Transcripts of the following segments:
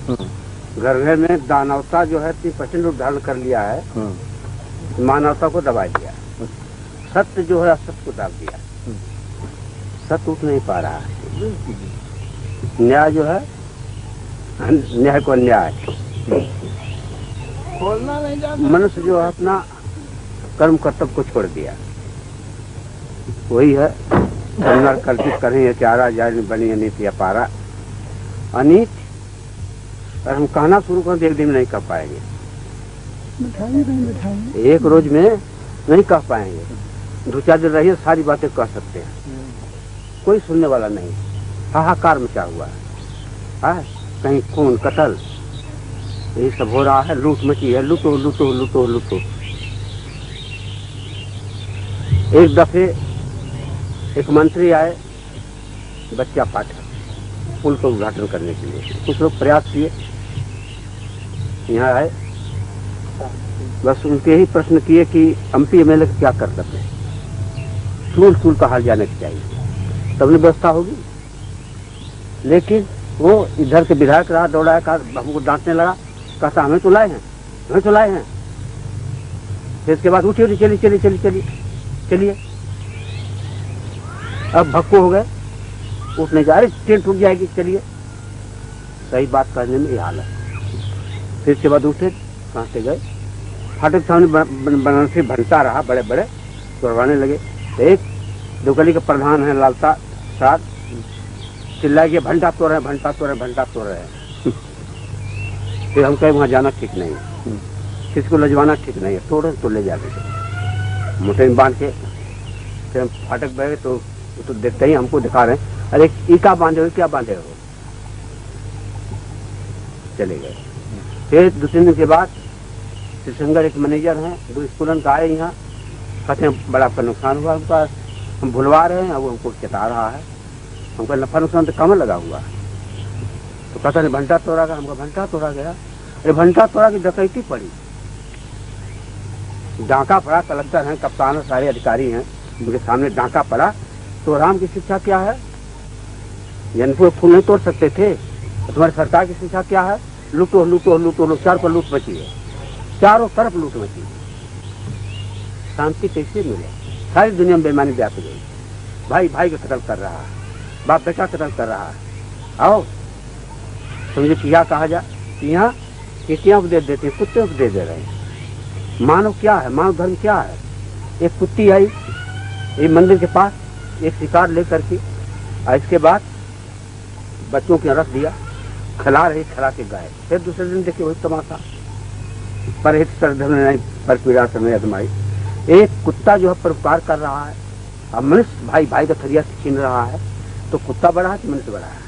घर घर में दानवता जो है 30% रूप धारण कर लिया है, मानवता को दबा दिया। सत्य जो है असत्य को दाब दिया। सत्य उठ नहीं पा रहा है। न्याय जो है न्याय को अन्याय। मनुष्य जो है अपना कर्म कर्तव्य को छोड़ दिया। वही है कल्पित करें चारा जाए बनी अनित या पारा। अनित और हम कहना शुरू करें तो एक दिन में नहीं कह पाएंगे, एक रोज में नहीं कह पाएंगे। 2-4 दिन रहिए सारी बातें कह सकते हैं, कोई सुनने वाला नहीं। हाहाकार मचा हुआ है, कहीं खून कत्ल यही सब हो रहा है। लूट मची है, लूटो लूटो लूटो लूटो। एक दफे एक मंत्री आए बच्चा पाठक पुल का उद्घाटन करने के लिए। कुछ लोग प्रयास किए, यहाँ आए, बस उनके ही प्रश्न किए कि एमपी एमएलए क्या कर सकते हैं, स्कूल स्कूल का हाल जाने की चाहिए तब व्यवस्था होगी। लेकिन वो इधर के विधायक रहा, दौड़ाया, कहा हमको डांटने लगा, कहता हमें तो लाए हैं, हमें तो लाए हैं। फिर इसके बाद उठिए चलिए चलिए चलिए चलिए चलिए। अब भक्को हो गए, उठ नहीं जा रहे, ट्रेन टूट जाएगी, चलिए। सही बात करने में ये हाल है। फिर इसके बाद उठे, कहाँ से गए, फाटक सामने बनाने से भंटा रहा, बड़े बड़े तोड़वाने लगे। एक दुगली के प्रधान है लालता साहब, चिल्ला के भंटा तोड़ रहे हैं, भंटा तोड़ रहे हैं, भंटा तोड़ रहे हैं। फिर हम कहे वहां जाना ठीक नहीं है, किसी को लजवाना ठीक नहीं है, तोड़े तो ले जाके मोटे में बांध के। फिर हम फाटक बहे तो देखते ही हमको दिखा रहे हैं, अरे ईका बांधे हो, क्या बांधे हो, चले गए। फिर 2-3 दिन के बाद श्रीशंकर एक मैनेजर हैं, 2 स्कूलन का आए यहाँ, कहते हैं बड़ा आपका नुकसान हुआ, हमका हम भुलवा रहे हैं, अब हमको चेता रहा है। हमको नफा नुकसान तो कम लगा हुआ है। तो कहता नहीं भंटा तोड़ा गया, हमको भंटा तोड़ा गया। अरे भंटा तोड़ा की डकैती पड़ी, डांका पड़ा, कलेक्टर हैं, कप्तान है, सारे अधिकारी हैं, उनके सामने डांका पड़ा। तो राम की शिक्षा क्या है, जनपुर फूल नहीं तोड़ सकते थे। तो तुम्हारी सरकार की शिक्षा क्या है, लूटो लूटो लूटो लो, चारों पर लूट मची है, चारों तरफ लूट मची है। शांति कैसे मिले, सारी दुनिया में बेईमानी व्याप्त गई। भाई भाई को कत्ल कर रहा है, बाप बेटा कत्ल कर रहा है। आओ समझे क्या कहा जाए, यहाँ चीटियां उपदेश देते हैं, कुत्ते उपदेश दे रहे हैं। मानव क्या है, मानव धर्म क्या है। एक कुत्ती आई ये मंदिर के पास, एक शिकार लेकर के, और इसके बाद बच्चों के रख दिया, खिला रही, खिला के गाय। फिर दूसरे दिन देखिए वही तमाशा, परहित सरधर्म नहीं पर पीड़ा समय अजमाई। एक कुत्ता जो है परोपकार कर रहा है, अब मनुष्य भाई भाई का थरिया से छीन रहा है, तो कुत्ता बड़ा है कि मनुष्य बड़ा है।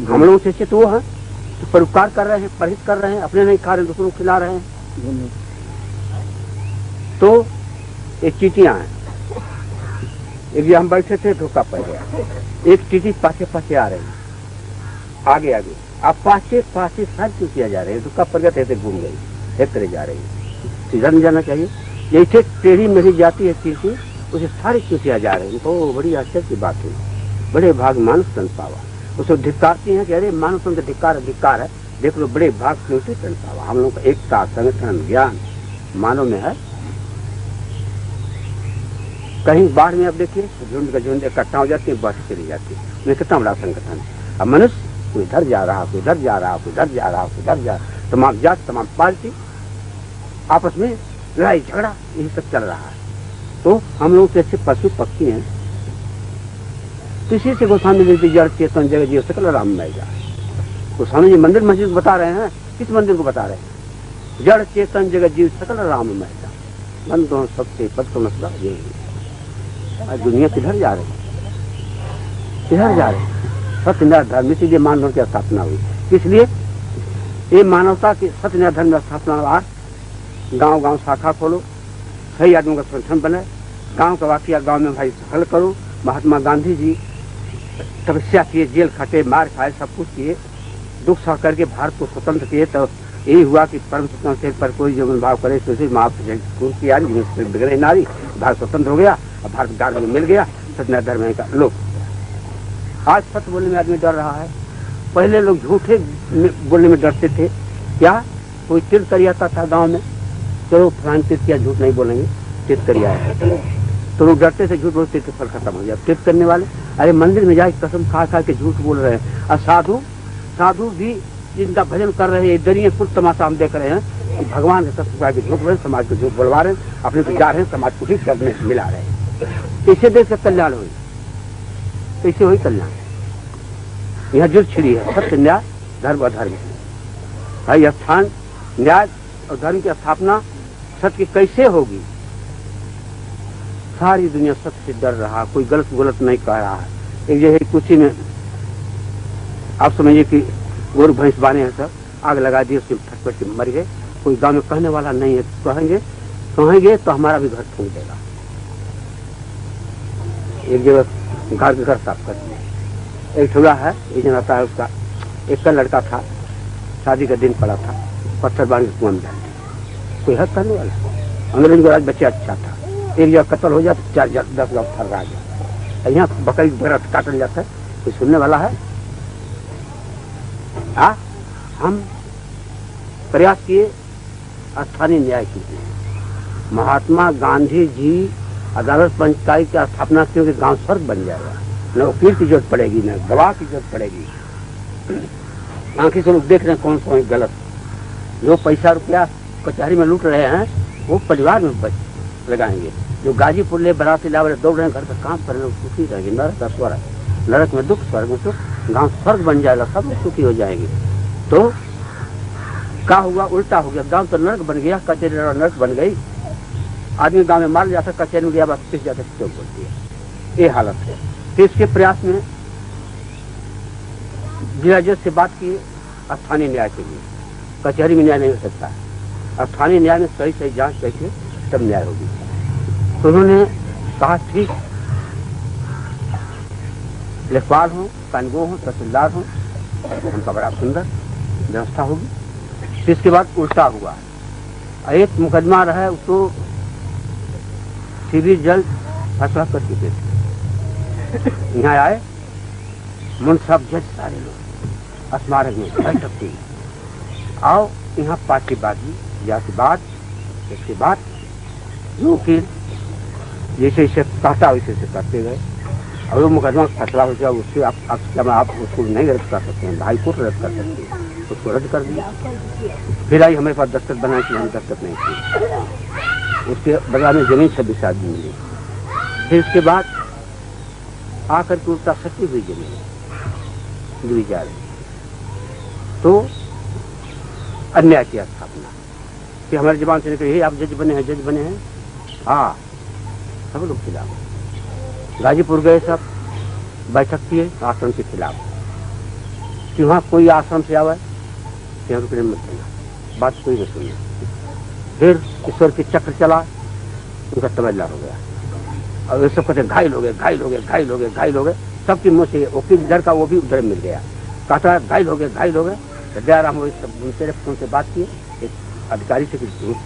हम लोग से तो वो है तो परोपकार कर रहे हैं, परहित कर रहे हैं, अपने नहीं खा रहे हैं, दूसरों को खिला रहे हैं। तो एक चीटियां हैं, एक हम बैठे थे, धोखा पड़ गया, एक चीटी पाछे पाछे आ रही, आगे आगे, अब पाछे पाछे सारी चीटियां जा रही है, धोखा पड़ गया, ऐसे घूम गई, एक तरह जा रही है। सीधा नहीं जाना चाहिए, जैसे टेढ़ी मेढ़ी जाती है चीटी, उसे सारी चीटियां जा रही है। तो बड़ी आश्चर्य की बात है, बड़े भाग मानव तन पावा। उसे धिक्कारती हैं कि अरे मानव तन धिक्कार धिक्कार है, देख लो बड़े भाग क्यों से तन पावा। हम लोग का एकता संगठन ज्ञान मानव में है। कहीं बाढ़ में अब देखिए झुंड का झुंड इकट्ठा हो जाती है, बस चली जाती है, उन्हें कितना बड़ा संगठन है। अब मनुष्य कोई इधर जा रहा, कोई इधर जा रहा, कोई इधर जा रहा, कोई इधर जा रहा, तमाम जात तमाम पार्टी आपस में लड़ाई झगड़ा यही सब चल रहा है। तो हम लोग जैसे पशु पक्षी हैं, इसी से गोस्वामी जी जड़ चेतन जगत जीव सकल राम में जा। गोस्वामी जी मंदिर मस्जिद बता रहे हैं, किस मंदिर को बता रहे हैं, जड़ चेतन जगत जीव सकल राम में जा। बंदों सबसे पद को मसला यही। आज दुनिया किधर जा रही, किधर जा रही, सत्य न्याय धर्म इसीलिए मानव की स्थापना हुई। इसलिए ये मानवता की सत्य न्याय धर्म स्थापना। आज गांव गांव शाखा खोलो, सही आदमियों का संगठन बने, गांव का वाकिया गांव में भाई हल करो। महात्मा गांधी जी तपस्या किए, जेल खटे, मार खाए, सब कुछ किए, दुख सह करके भारत को स्वतंत्र किए। तो यही हुआ कि परम स्वतंत्र पर कोई जो भाव करे तो बिगड़े नारी, भारत स्वतंत्र हो गया और भारत गार्ड में मिल गया, सत्य न्याय धर्म का लोग। आज सत्य बोलने में आदमी डर रहा है, पहले लोग झूठे बोलने में डरते थे। क्या कोई तीर्थ कर आता था गांव में, चलो फलान तीर्थ किया, झूठ नहीं बोलेंगे, तीर्थ कर आया है, तो लोग डरते थे, झूठ बोलते थे, फल खत्म हो गया। तीर्थ करने वाले अरे मंदिर में जाए कसम खा खा के झूठ बोल रहे हैं। और साधु भी जिनका भजन कर रहे हैं, इधर ही कुछ तमाशा हम देख रहे हैं कि भगवान के कसम खा के झूठ बोल रहे हैं, समाज को झूठ बोलवा रहे हैं, अपने को जा रहे हैं, समाज को ठीक करने मिला रहे हैं। इससे देश का कल्याण हुई, कैसे हुई कल्याण? यह जुड़ छिड़ी है सत्य, न्याय, धर्म और धर्म। भाई स्थान न्याय और धर्म की स्थापना सत्य की कैसे होगी? सारी दुनिया सत्य से डर रहा, कोई गलत नहीं कह रहा है। एक जगह कुछ में आप समझिए कि गोरु भैंस बाने हैं, सब आग लगा दी, उसके फटफट के मर गए। कोई गांव में कहने वाला नहीं है, कहेंगे तो हमारा भी घर फूंक देगा। एक जगह घर के घर साफ कर दिया। एक ठुला है, एक जन आता है, उसका एक का लड़का था, शादी का दिन पड़ा था, पत्थर बांध के कुआं में डाल दिया। कोई हद करने वाला? अंग्रेज का राज बच्चा अच्छा था, एक जगह कत्ल हो जाता, 4-10 लोग फर रहा जाता। यहाँ बकरी वगैरह काटल जाता है, कोई सुनने वाला है? हम प्रयास किए, स्थानीय न्याय किए। महात्मा गांधी जी अदालत पंचायत की स्थापना की, कि गांव स्वर्ग बन जाएगा, न वकील की जरूरत पड़ेगी, न गवाह की जरूरत पड़ेगी। आंखें से लोग देख रहे हैं कौन सा गलत। जो पैसा रुपया कचहरी में लूट रहे हैं, वो परिवार में लगाएंगे। जो गाजीपुर ले बराती लावरे दौड़ रहे हैं, घर का काम कर रहे हैं, सुखी रहेंगे। नरक का स्वर्ग, नरक में दुख, स्वर्ग में सुख, गांव स्वर्ग बन जाएगा, सब सुखी हो जाएंगे। तो क्या हुआ? उल्टा हो गया, गांव तो नरक बन गया, कचहरी नरक बन गई। आदमी गांव में मार जाता, कचहरी में गया, बस पिस जाता, क्यों बोल दिया। ये हालत है। तो इसके प्रयास में जिला जज से बात की स्थानीय न्याय के लिए। कचहरी में न्याय नहीं हो सकता, स्थानीय न्याय में सही जांच करके तब न्याय होगी। तो उन्होंने कहा ठीक, लेखपाल हो, कानगो हो, तहसीलदार हो, उनका बड़ा सुंदर व्यवस्था होगी। फिर इसके बाद उल्टा हुआ, एक मुकदमा रहा, उसको सीबी जल्द फैसला कर चुके थे। यहाँ आए मुंसब जज, सारे लोग स्मारक में बैठक की, आओ यहाँ पार्टीबाजी, जातिवाद, इसके बाद जो कि जैसे इसे कहता वैसे से करते गए। और वो मुकदमा फैसला हो जाए, उससे आप उसको नहीं रद्द कर सकते हैं, हाई कोर्ट रद्द कर सकते हैं, उसको रद्द कर दिया। फिर आई हमारे पास दस्तखत बनाए कि हम दस्तखत नहीं किए। उसके बदला में जमीन 26 आदमी मिली। फिर इसके बाद आकर के उसका सच्ची हुई जमीन गिरी जा रही। तो अन्याय की स्थापना कि हमारे जबान से निकली, आप जज बने हैं, हाँ, सब लोग खिलाफ। गाजीपुर गए, सब बैठक किए आश्रम के खिलाफ कि वहाँ कोई आश्रम से आवे, यहाँ रुकने मत देना, बात कोई नहीं सुनी। फिर ईश्वर की चक्र चला, उनका तबादला हो गया। और ये सब कहते घायल हो गए, सबके मुँह से वकील डर का वो भी उधर मिल गया, कहता घायल हो गए। तो दयाराम उनसे फोन से बात किए, एक अधिकारी से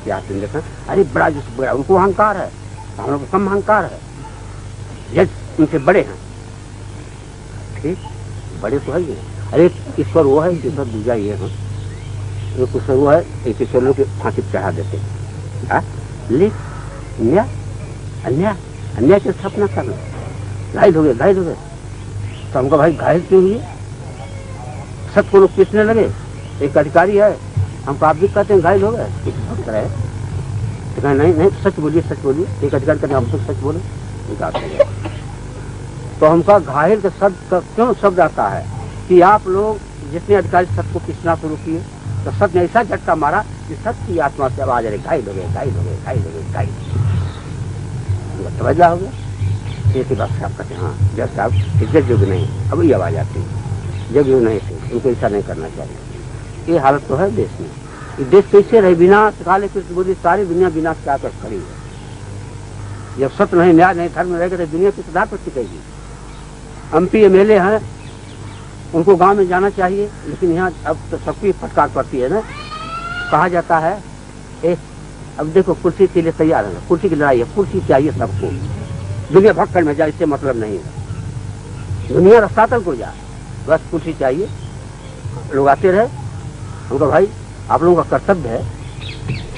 क्या देखा, अरे बड़ा उनको अहंकार है, हम लोग कम अहंकार है, जज उनसे बड़े हैं। ठीक, बड़े तो है। अरे ईश्वर वो है, ईश्वर दूजा ये है, एक ईश्वर वो है, एक ईश्वर लोग फांसी चढ़ा देते। अन्याय की स्थापना करना, घायल हो गए। तो हमको भाई घायल क्यों हुए? सबको लोग पीसने लगे। एक अधिकारी है, हमको आप भी कहते हैं घायल हो गए, कुछ भक्त रहे तो कहें नहीं सच बोलिए। एक अधिकारी कहते हम तो सच बोले, तो हमका घायल के शब्द का क्यों शब्द आता है कि आप लोग जितने अधिकारी सबको पीसना शुरू किए, तो सच ने ऐसा झटका मारा कि सच की आत्मा से आवाज आ रही, घायल हो गए। तबादला हो गया। एक बात साहब कहते हैं, हाँ जज साहब इज्जत योग्य नहीं, अब ये आवाज आती है, जग योग्य नहीं थे, उनको ऐसा नहीं करना चाहिए। ये हालत तो है देश में। ये देश कैसे रहे? विनाश काले कृष्ण बोली, सारी दुनिया विनाश के आकर खड़ी है। जब सत्य नहीं, न्याय नहीं, धर्म रहेगा तो दुनिया किस आधार पर टिकेगी? MP MLA हैं, उनको गांव में जाना चाहिए, लेकिन यहाँ अब तो सबकी फटकार पड़ती है ना। कहा जाता है अब देखो कुर्सी के लिए तैयार है, कुर्सी की लड़ाई है, कुर्सी चाहिए सबको, दुनिया भक्कड़ में जाए, इससे मतलब नहीं है। दुनिया रस्तातल को जाए, बस कुर्सी चाहिए, लोग आते रहे। उनका भाई आप लोगों का कर्तव्य है,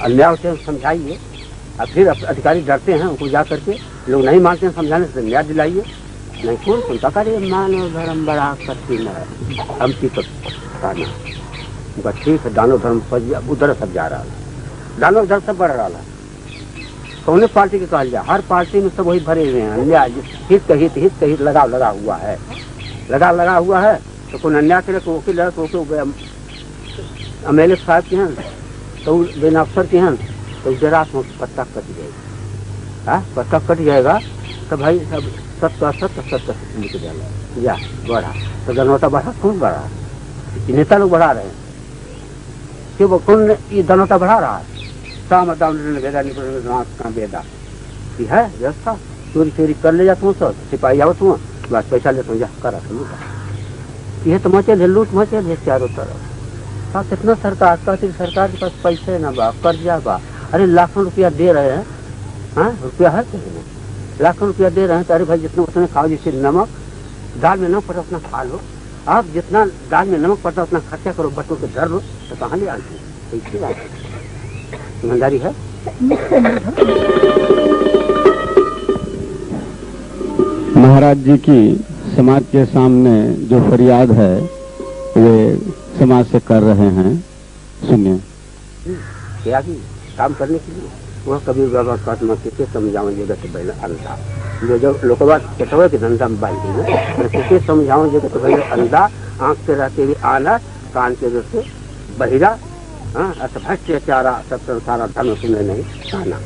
अन्याय होते हैं समझाइए। और फिर अधिकारी डरते हैं, उनको जा करके लोग नहीं मानते हैं समझाने से न्याय दिलाइए। नहीं कौन सुनता, करे मानव धर्म बड़ा कठिन है, हम की तो कहना उनका ठीक है। दानव धर्म उधर सब जा रहा है, दानव धर्म सब बढ़ रहा है। कौन पार्टी के कहल जाए, हर पार्टी में सब वही भरे हुए हैं अन्याय। हित कहित लगा हुआ है, लगा हुआ है। तो कोई अन्याय करे तो वकील है, तो MLA साहब के हैं, तो बिना अफसर के हैं, तो जरा पत्ता कट जाएगा। पत्ता कट जाएगा तो भाई सब 70 लिख जाएगा या बढ़ा, तो दनौता बढ़ा, कौन बढ़ा? नेता लोग बढ़ा रहे हैं कि वो कौन ये दनौता बढ़ा रहा है? बेदा ये है व्यवस्था। चोरी कर ले जाता हूँ, तो सिपाही आवत हूँ, बस पैसा लेता हूँ, जा करा ये तो मचे है, लूट मचे है चारों तरफ। कितना सरकार कहती, सरकार के पास पैसे ना बा, कर्जा बा। अरे लाखों रुपया दे रहे हैं, हाँ रुपया है कहीं, लाखों रुपया दे रहे हैं। तो अरे भाई जितना उतने खाओ, जैसे नमक दाल में नमक पड़ता उतना खा लो। आप जितना दाल में नमक पड़ता उतना खर्चा करो, बच्चों के धर लो, तो कहाँ ले आती? ऐसी बात है, ईमानदारी है। महाराज जी की समाज के सामने जो फरियाद है वे समाज से कर रहे हैं, सुनिए। क्या की काम करने के लिए वह कभी बाबा कदम के समझाओ जगह से पहले अंधा जो लोग चटवे के धंधा में बांधी है, किसे समझाओ जगह से पहले अंधा, आंख से रहते हुए आना, कान के से बहिरा, हाँ भ्रष्टाचारा सब संसारा धर्म सुने नहीं आना।